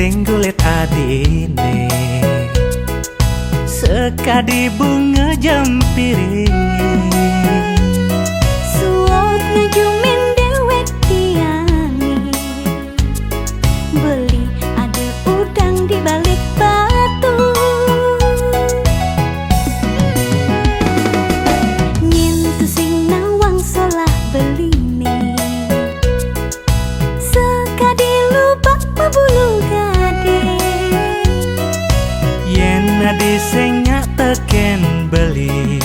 sing gulet adine sekadi bunga jampiring suot ngejumin dewek tiangi beli ada udang di balik batu nyentuh sing nawang solah beli nih sekadi lubak pebulu gade yen adi sing teken beli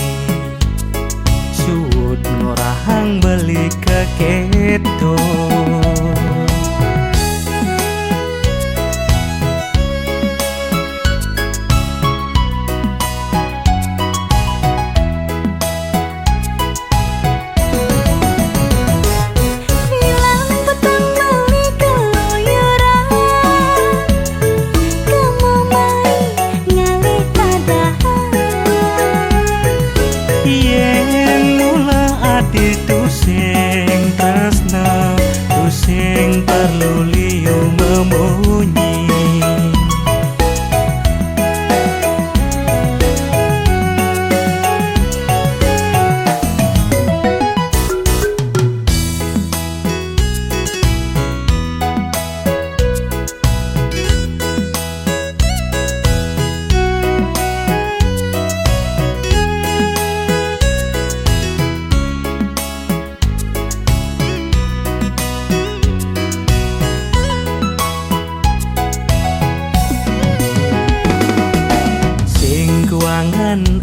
suut ngorahang beli ke keto sing tresna tu sing perlu liu memunyi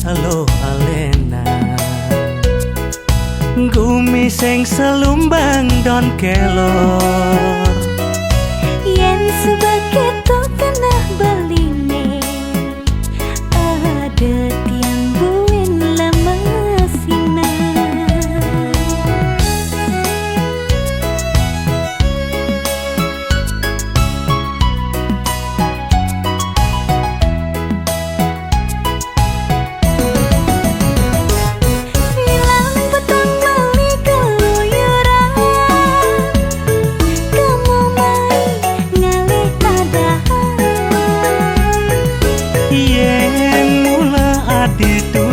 alo alena gumi sing selumbang don kelor yen sebagai to kena beline ada tiang buin lemesina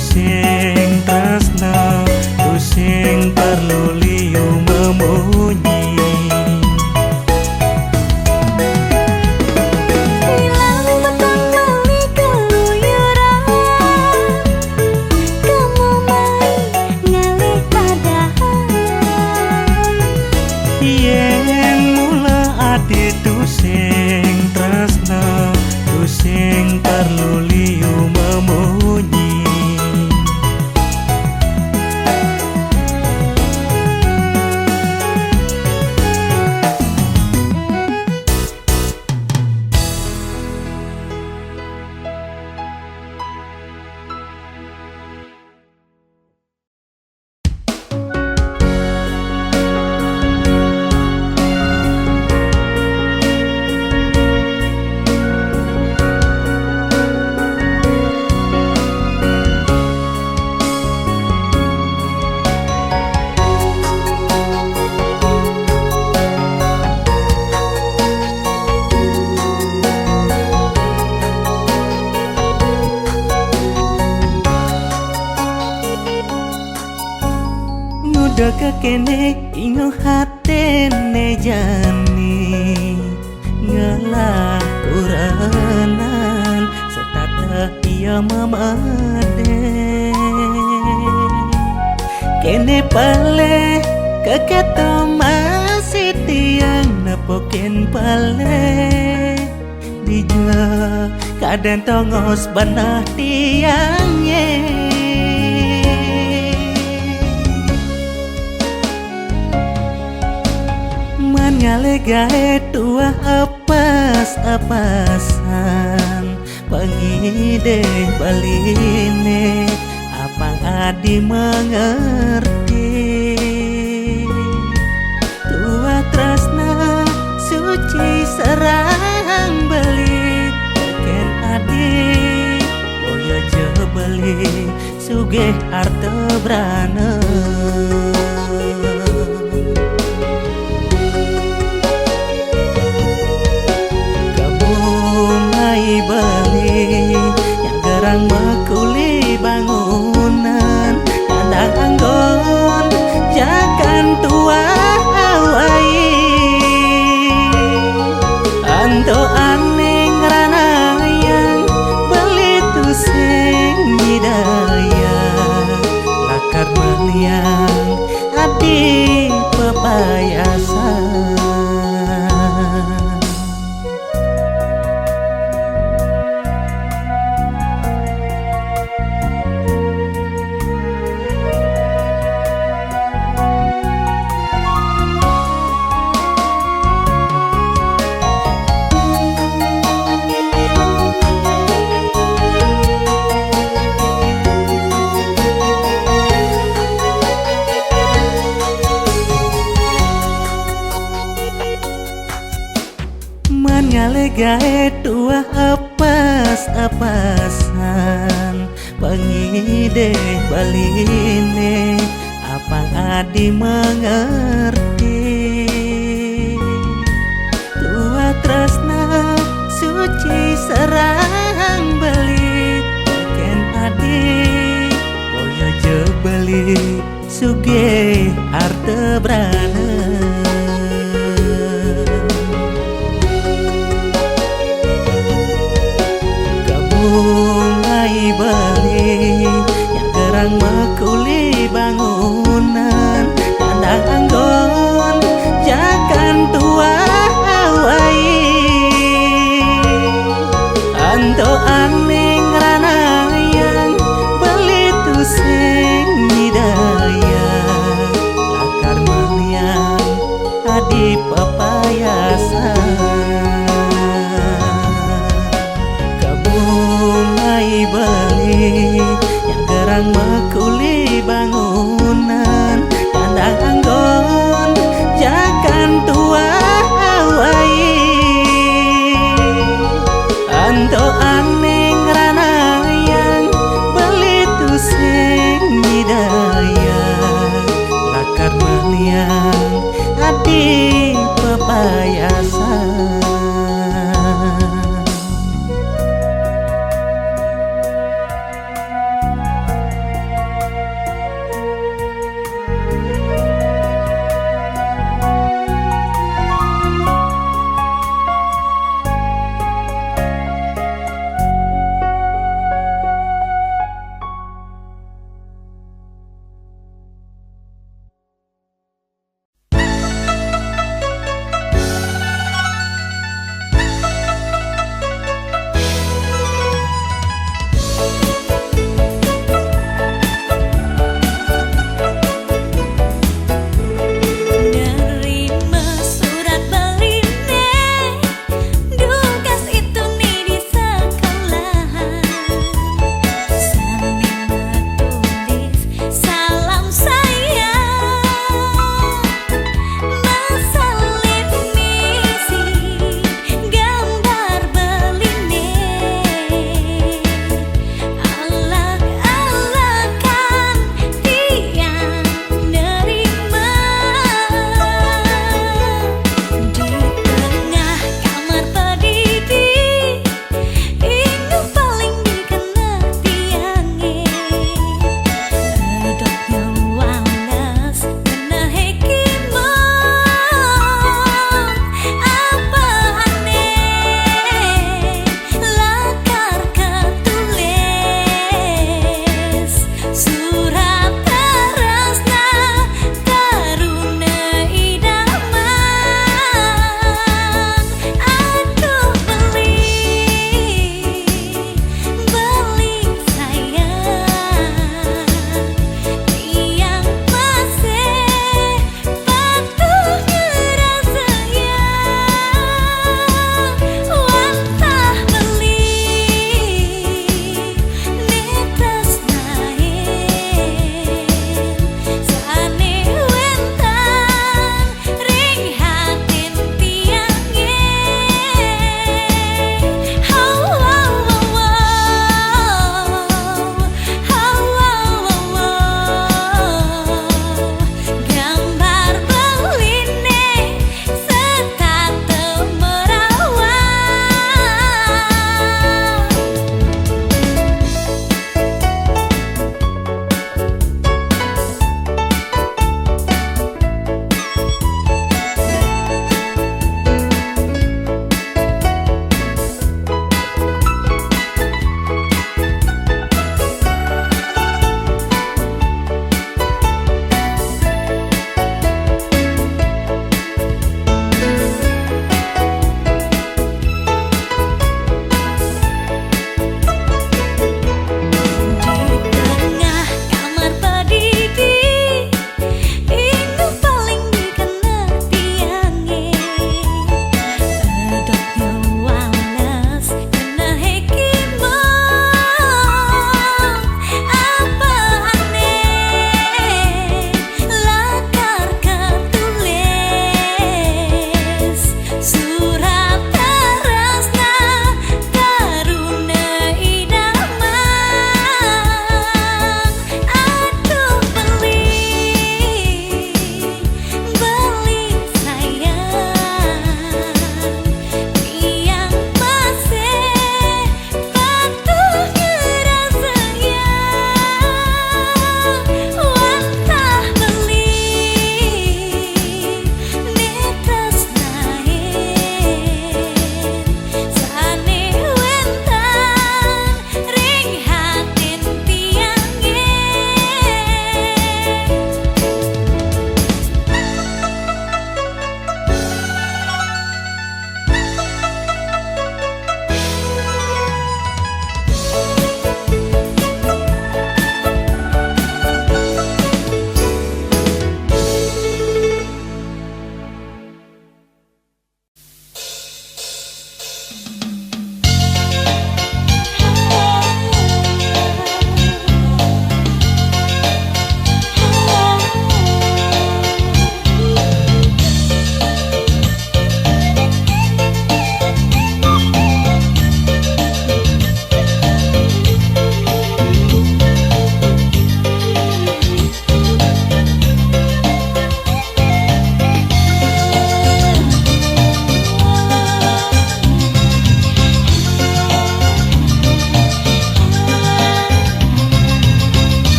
sing tresna tu sing perlu liu memunyi hilang beton meli keluyuran kamu mai ngalih padahal yen mula adi tu sing tresna tu sing perlu liu memunyi Udah kene ingo hatene jani ngalah kuranan setata ia mamade kene pale keketo masih tiang nepokin pale dija kaden tongos banah tiangnya ngale gae tua apas-apasan pengide baline apa adi mengerti tua tresna suci serang beli ken adi boyo je beli sugih hartebrana gae dua apas-apasan pengide baline apa adi mengerti tua tresna suci serang beli ken adi boyo jebeli suge artebrana bungai beli yang gerang mekuli bangunan kandang anggon jakan tua awai anto aning ranayang beli tusing hidaya lakar meliang adi papayasan bungai beli yang gerang mekuli bangunan kandang anggon jakan tua awai anto aning ranayang beli tusing hidaya lakar meliang adi papayasan.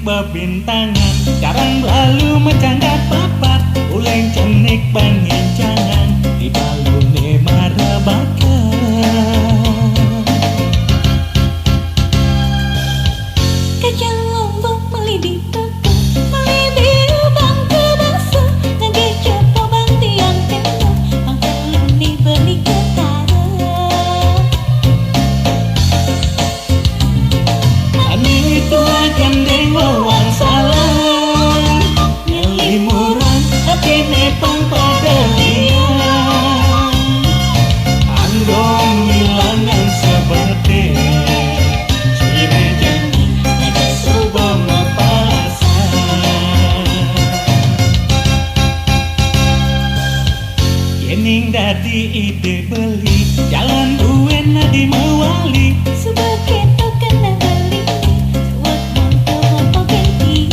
bebintangan, jarang lalu mencanggat papat, uleng cenik pengincangan, di balune marabakan. Kacang lombok meli di toko, meli di ubang kebaso, ngage copo bang tiang tembok, bang teluni beli ketara. Ani tua gandeng wawang salam, nyeli murang akene pang padalian, andong milangan seperti ciri janji ada sebuah pasan. Yening dadi ide beli, jalan duwen nadi mewali, Sebagai token beli, sewak mongko gantian.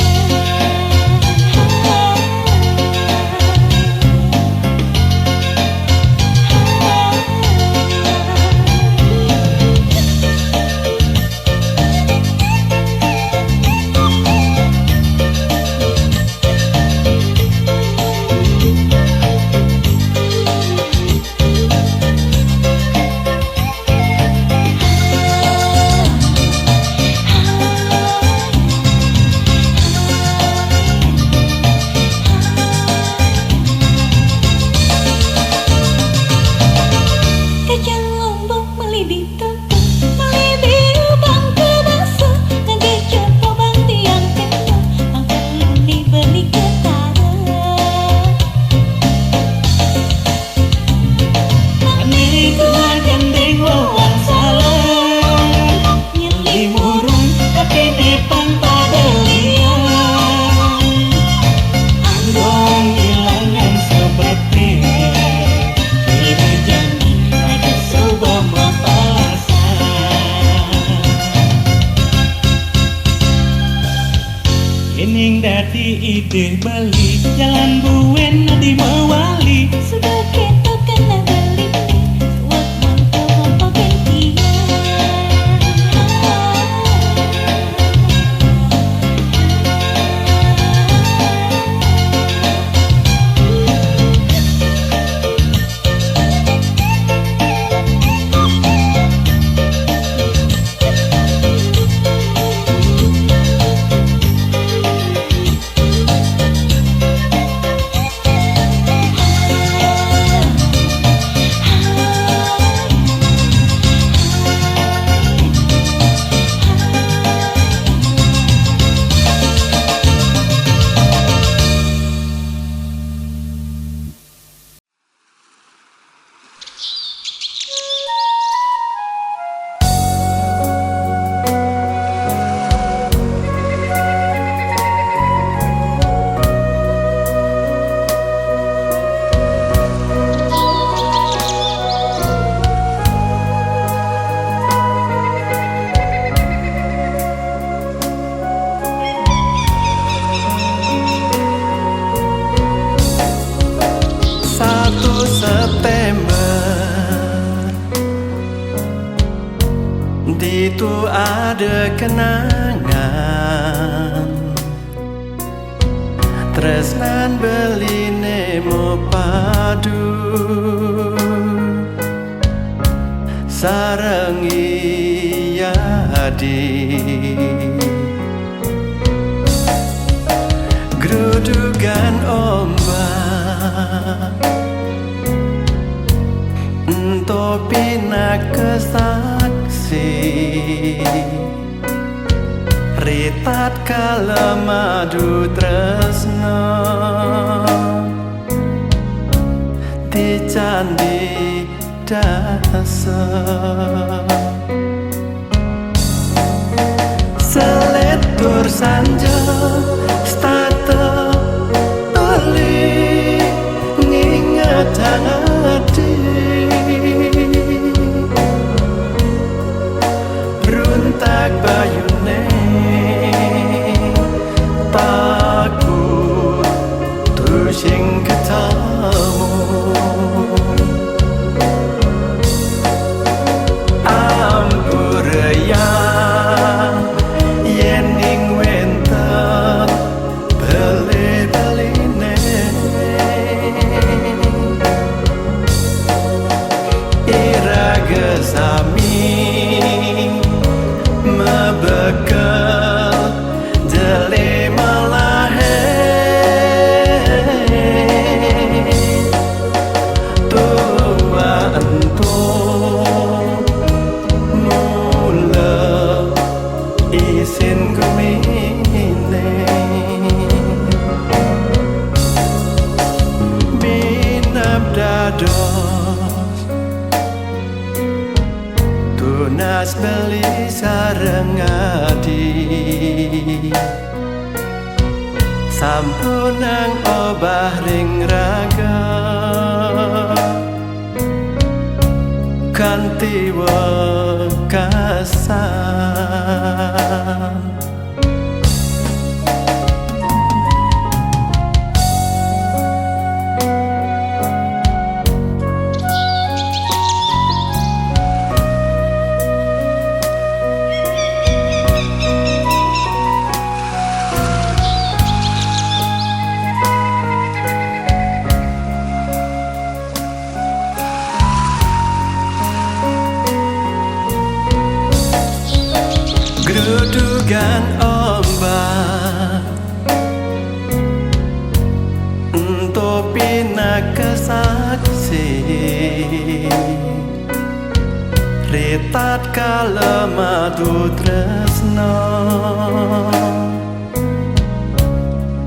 Kacang lombok meli di toko, meli di ubang kebaso, ngage copo bang tiang tembok, bang teluni beli ketara. ani tua gandeng wawang salam, nyeli murung akene pang padalian, andong ilangan seperti ciri janji ada sebuah pasan. Yening dadi ide beli, jalan buwen nadi mewali, Sebagai token beli, sewak mongko itu ada kenangan tresnan beline mo padu sareng iya grudugan ombak ento pinak kesaksi ritat kala madu tresno di candi dasar seletur sanja stata balik nginget hati runtak bayune takut tusing ketemu ambur ya yening wenta Tunas beli sareng adi sampun nang obah ring raga kanthi wekasan Grudugan ombak ento pinakasaksi retat kalemadu tresno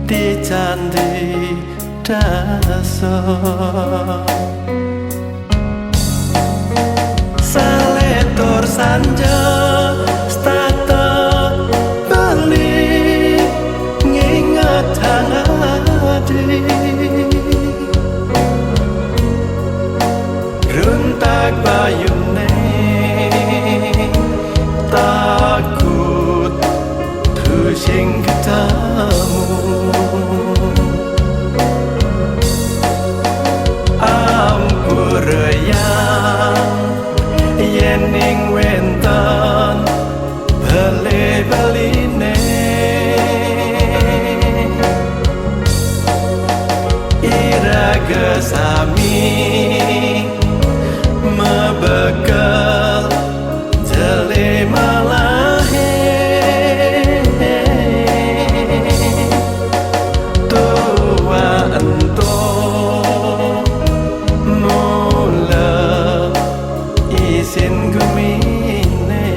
di candi daso saletor sanja runtak bayune takut tusing ketemu ampur yang yening wentan beli-beline iraga sami mebekal jeli malahe tua ento mula isin gumine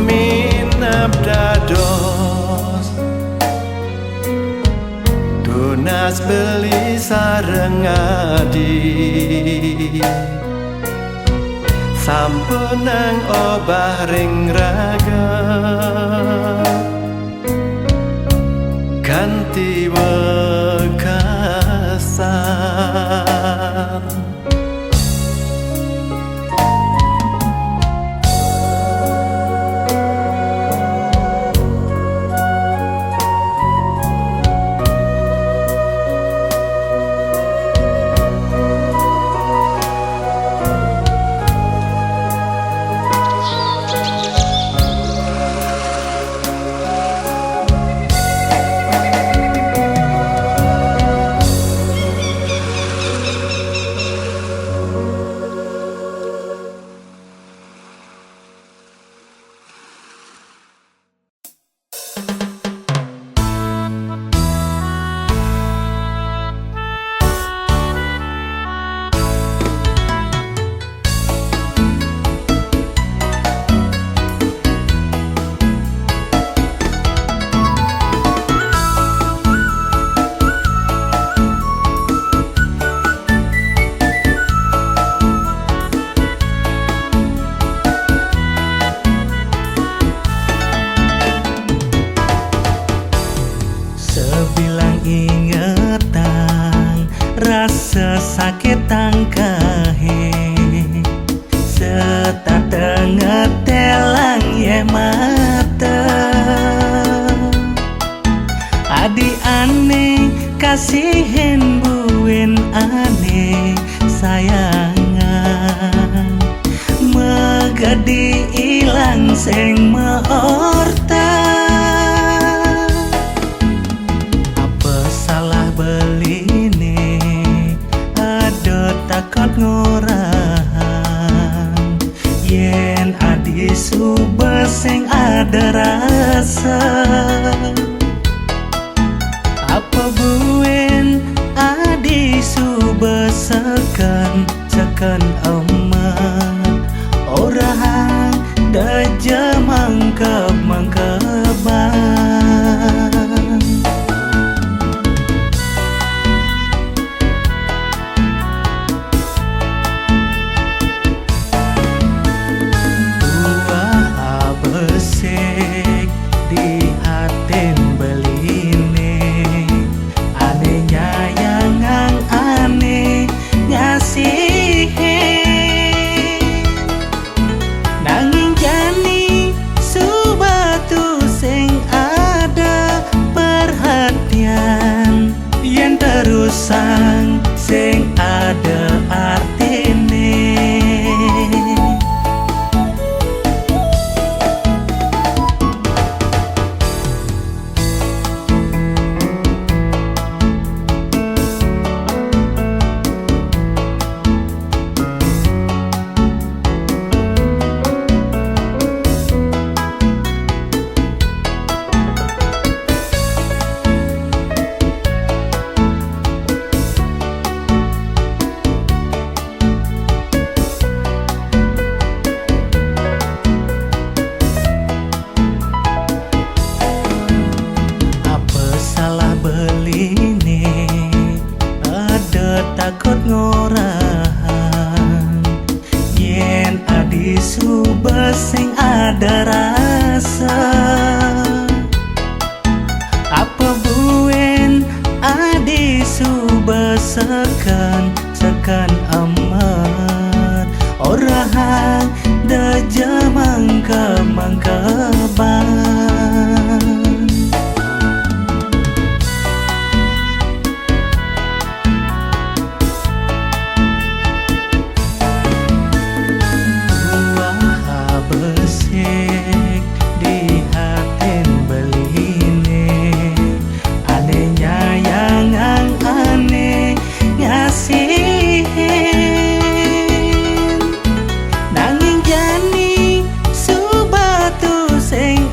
minap dados tunas beli sareng adi sampun nang obah ring raga kanthi wekasan sakit tangkahe setatengah telang ye mata adi aneh kasihin buin aneh sayangan megadi ilang seng meorta apa salah beline takut ngorang yen adi suba sing ada rasa apa buen adi suba sekan emak orang daja mangkep-mangkeban takut ngorang yen adi subes sing ada rasa. Apa buen adi subes sekan amat orang daja mangka ban. Besek di haten beline, ane nyayangan ane ngasihin, nanging jani subatu sing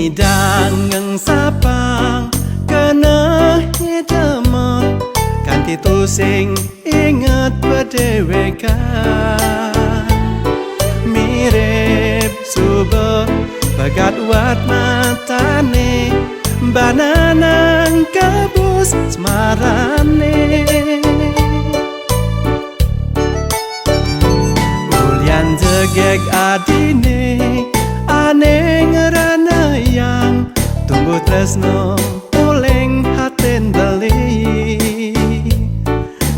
Midang ngang sapang kena hidamon kanti tusing ingat berdewekan mirip subuh bagat wat matane bananang kabus semarane ulian jegek adine ane ngerana yang tumbuh tresno uleng haten beli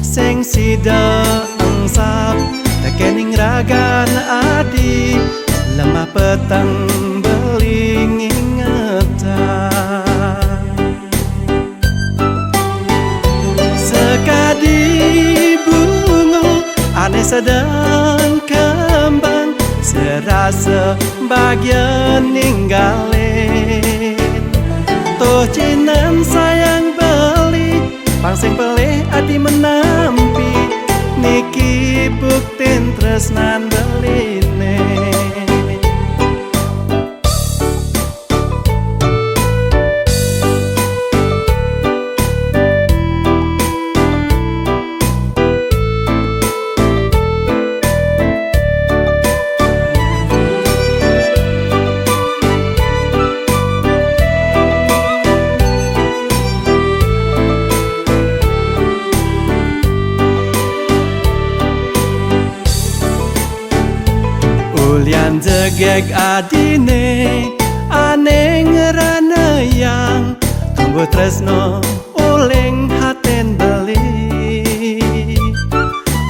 sing sida angsap tekening ragan adi lemah petang beling ingatan sekadi bunga ane sedang kembang serasa bagian ninggalin toh cinan sayang beli pangsing pelih adi menampi niki buktin tresnan beline ulian jegek adine ane ngerana yang tumbuh tresno uleng haten beli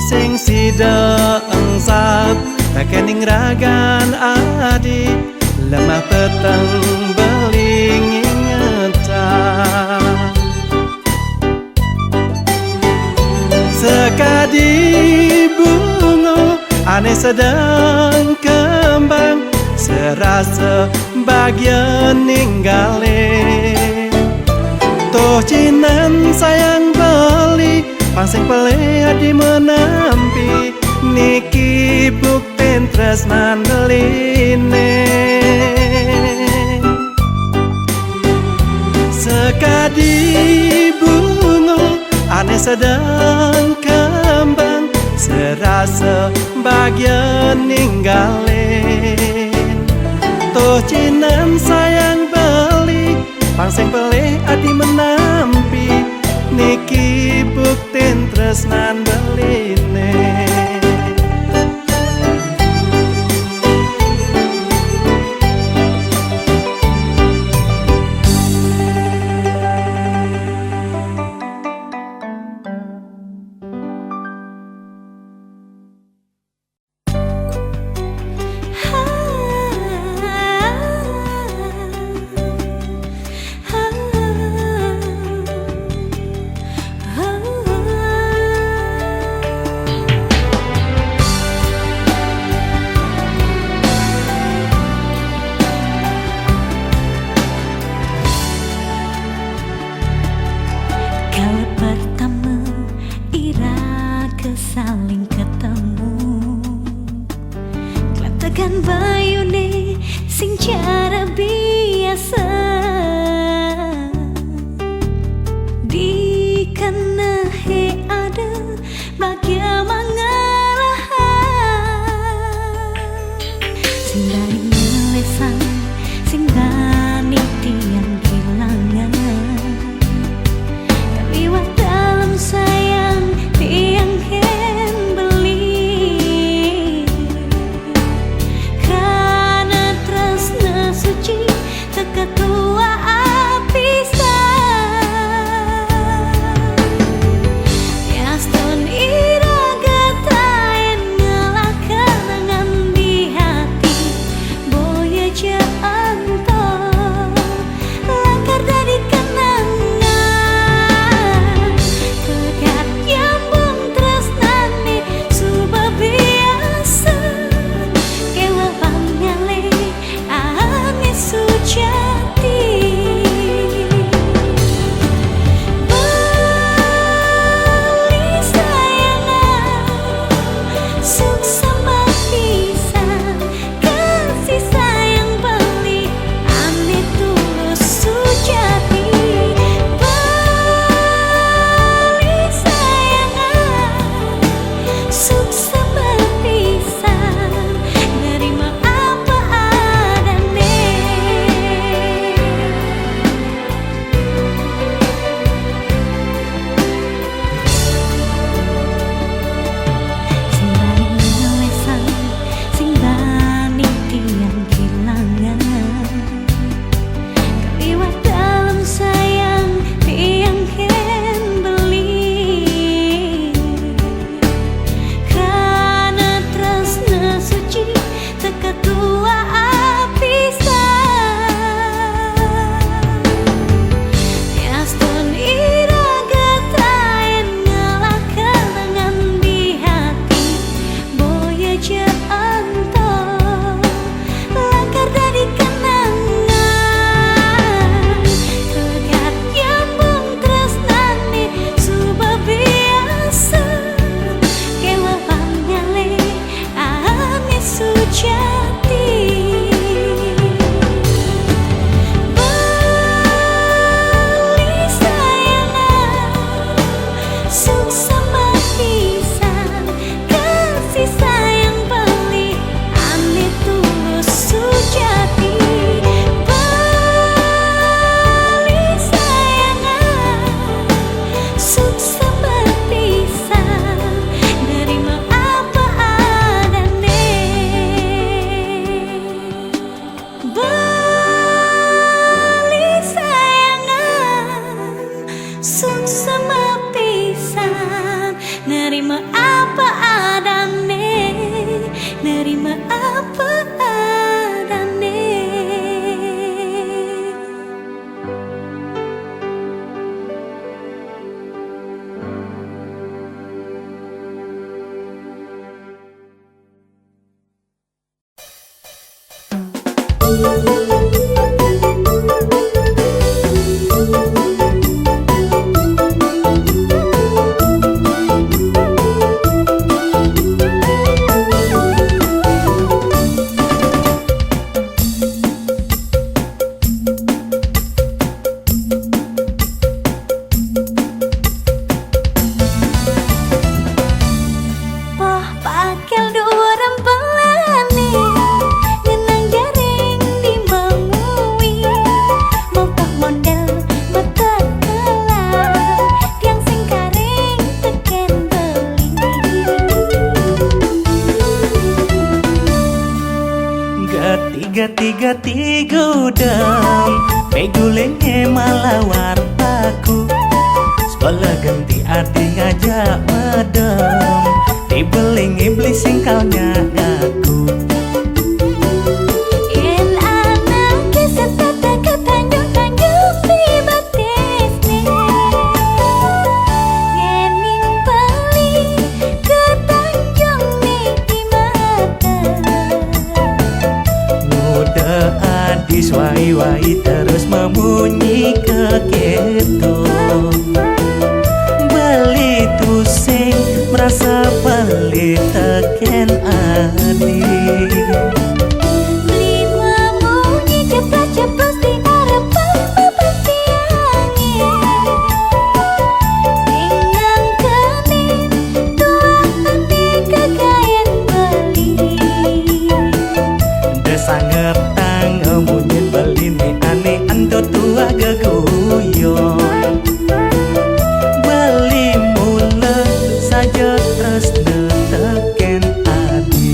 sing sida angsap tekening ragan adi lemah petang beling ingatan sekadi bunga ane sedang kembang serasa bagian ninggalin toh cinan sayang beli pangsing pelih adi menampi niki buktin tresnan beline sekadi bunga ane sedang kembang serasa bagian ninggalin toh cinan sayang beli pangsing pelih adi menampi niki buktin tresnan beline Pegulenge malah wartaku sebelah ganti adi ngajak medem dibeling iblis singkalnya aku. Yen anak kisah tata ke tanjung-tanjung di batisne, yen nimpali ke tanjung di mata. Muda adis wai-wai terus memunyi keketo. Beli tusing merasa beli teken adi. Beli memunyi ceplas-ceplos di harapan pepetiange. Ingang kening tua ane kekayan beli. Desangetang ngemunyin beli ne ane ando tua geguyon. Beli mula saja terus teken adi.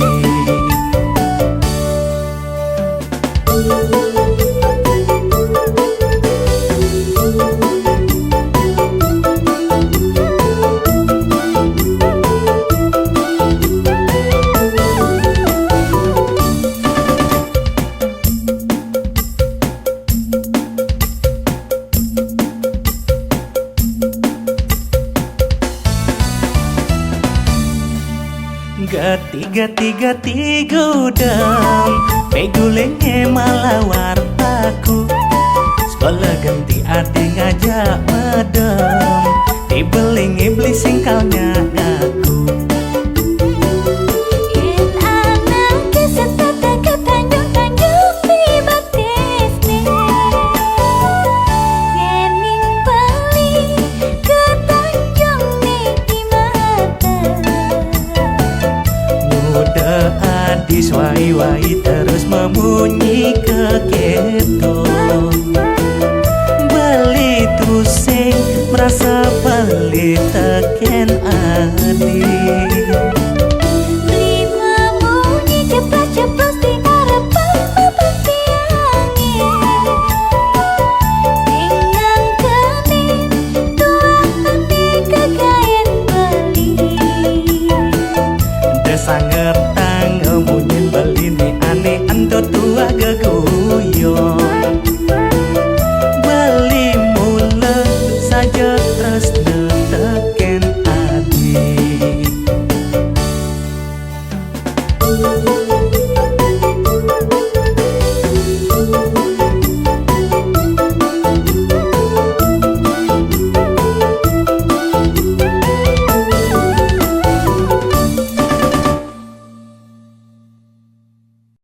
Gati gudang pegulenge malah wartaku sebelah ganti adi ngajak medem dibeling iblis singkalnya aku. Yen anak kisah tata ke tanjung-tanjung di batisne, yen nimpali ke tanjung di mata. Muda adis wai-wai terus memunyi keketo. Beli tusing merasa beli teken adi.